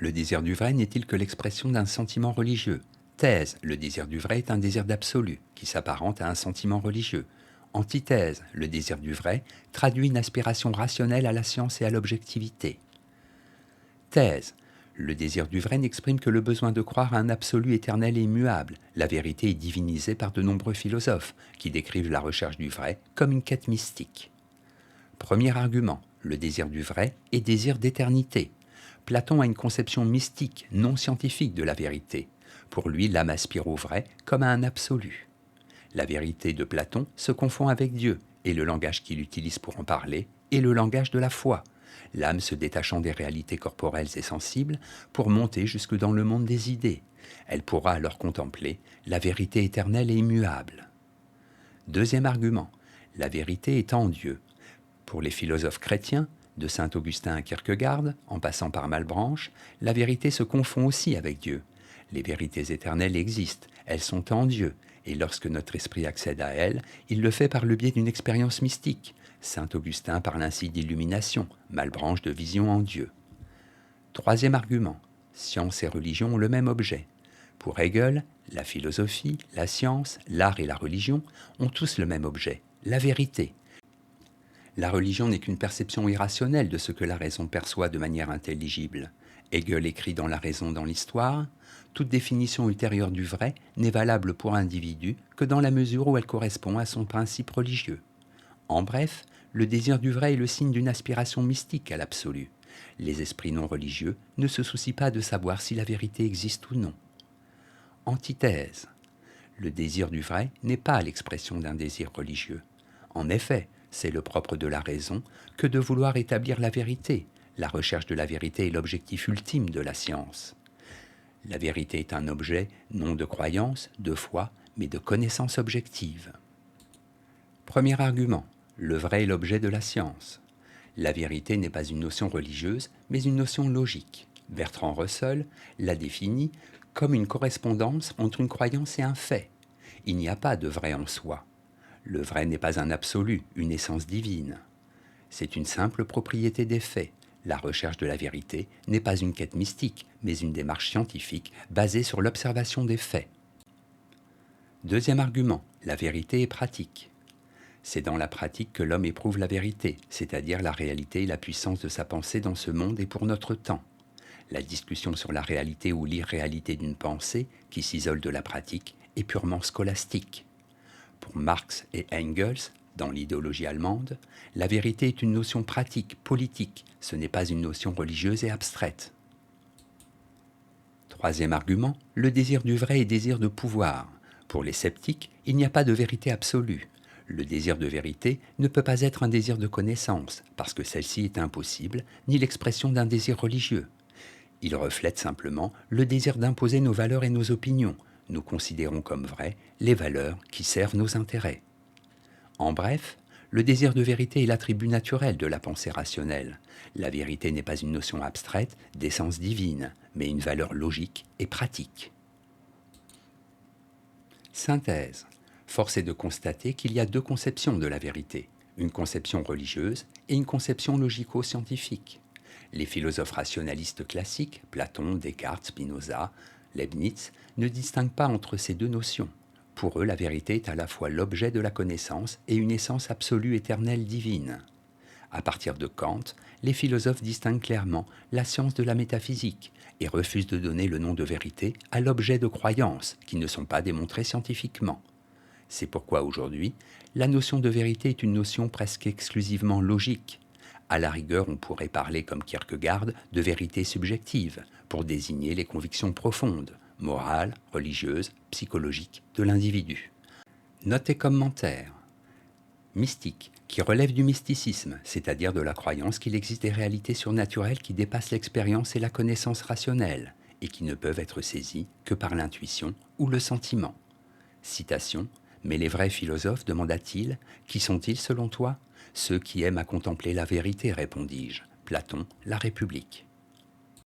Le désir du vrai n'est-il que l'expression d'un sentiment religieux? Thèse, le désir du vrai est un désir d'absolu, qui s'apparente à un sentiment religieux. Antithèse, le désir du vrai traduit une aspiration rationnelle à la science et à l'objectivité. Thèse, le désir du vrai n'exprime que le besoin de croire à un absolu éternel et immuable. La vérité est divinisée par de nombreux philosophes, qui décrivent la recherche du vrai comme une quête mystique. Premier argument, le désir du vrai est désir d'éternité. Platon a une conception mystique, non scientifique de la vérité. Pour lui, l'âme aspire au vrai comme à un absolu. La vérité de Platon se confond avec Dieu, et le langage qu'il utilise pour en parler est le langage de la foi, l'âme se détachant des réalités corporelles et sensibles pour monter jusque dans le monde des idées. Elle pourra alors contempler la vérité éternelle et immuable. Deuxième argument, la vérité est en Dieu. Pour les philosophes chrétiens, de saint Augustin à Kierkegaard, en passant par Malebranche, la vérité se confond aussi avec Dieu. Les vérités éternelles existent, elles sont en Dieu, et lorsque notre esprit accède à elles, il le fait par le biais d'une expérience mystique. Saint Augustin parle ainsi d'illumination, Malebranche de vision en Dieu. Troisième argument, science et religion ont le même objet. Pour Hegel, la philosophie, la science, l'art et la religion ont tous le même objet, la vérité. La religion n'est qu'une perception irrationnelle de ce que la raison perçoit de manière intelligible. Hegel écrit dans La raison dans l'histoire, « Toute définition ultérieure du vrai n'est valable pour l'individu que dans la mesure où elle correspond à son principe religieux. » En bref, le désir du vrai est le signe d'une aspiration mystique à l'absolu. Les esprits non religieux ne se soucient pas de savoir si la vérité existe ou non. Antithèse. Le désir du vrai n'est pas l'expression d'un désir religieux. En effet, c'est le propre de la raison que de vouloir établir la vérité. La recherche de la vérité est l'objectif ultime de la science. La vérité est un objet non de croyance, de foi, mais de connaissance objective. Premier argument, le vrai est l'objet de la science. La vérité n'est pas une notion religieuse, mais une notion logique. Bertrand Russell la définit comme une correspondance entre une croyance et un fait. Il n'y a pas de vrai en soi. Le vrai n'est pas un absolu, une essence divine. C'est une simple propriété des faits. La recherche de la vérité n'est pas une quête mystique, mais une démarche scientifique basée sur l'observation des faits. Deuxième argument, la vérité est pratique. C'est dans la pratique que l'homme éprouve la vérité, c'est-à-dire la réalité et la puissance de sa pensée dans ce monde et pour notre temps. La discussion sur la réalité ou l'irréalité d'une pensée, qui s'isole de la pratique, est purement scolastique. Pour Marx et Engels, dans l'idéologie allemande, la vérité est une notion pratique, politique, ce n'est pas une notion religieuse et abstraite. Troisième argument, le désir du vrai est désir de pouvoir. Pour les sceptiques, il n'y a pas de vérité absolue. Le désir de vérité ne peut pas être un désir de connaissance, parce que celle-ci est impossible, ni l'expression d'un désir religieux. Il reflète simplement le désir d'imposer nos valeurs et nos opinions. Nous considérons comme vraies les valeurs qui servent nos intérêts. En bref, le désir de vérité est l'attribut naturel de la pensée rationnelle. La vérité n'est pas une notion abstraite d'essence divine, mais une valeur logique et pratique. Synthèse. Force est de constater qu'il y a deux conceptions de la vérité, une conception religieuse et une conception logico-scientifique. Les philosophes rationalistes classiques, Platon, Descartes, Spinoza, Leibniz, ne distinguent pas entre ces deux notions. Pour eux, la vérité est à la fois l'objet de la connaissance et une essence absolue éternelle divine. À partir de Kant, les philosophes distinguent clairement la science de la métaphysique et refusent de donner le nom de vérité à l'objet de croyances qui ne sont pas démontrées scientifiquement. C'est pourquoi aujourd'hui, la notion de vérité est une notion presque exclusivement logique. À la rigueur, on pourrait parler, comme Kierkegaard, de vérité subjective, pour désigner les convictions profondes, morales, religieuses, psychologiques de l'individu. Note et commentaire. Mystique, qui relève du mysticisme, c'est-à-dire de la croyance qu'il existe des réalités surnaturelles qui dépassent l'expérience et la connaissance rationnelle, et qui ne peuvent être saisies que par l'intuition ou le sentiment. Citation. Mais les vrais philosophes, demanda-t-il, qui sont-ils selon toi? Ceux qui aiment à contempler la vérité, répondis-je. Platon, La République.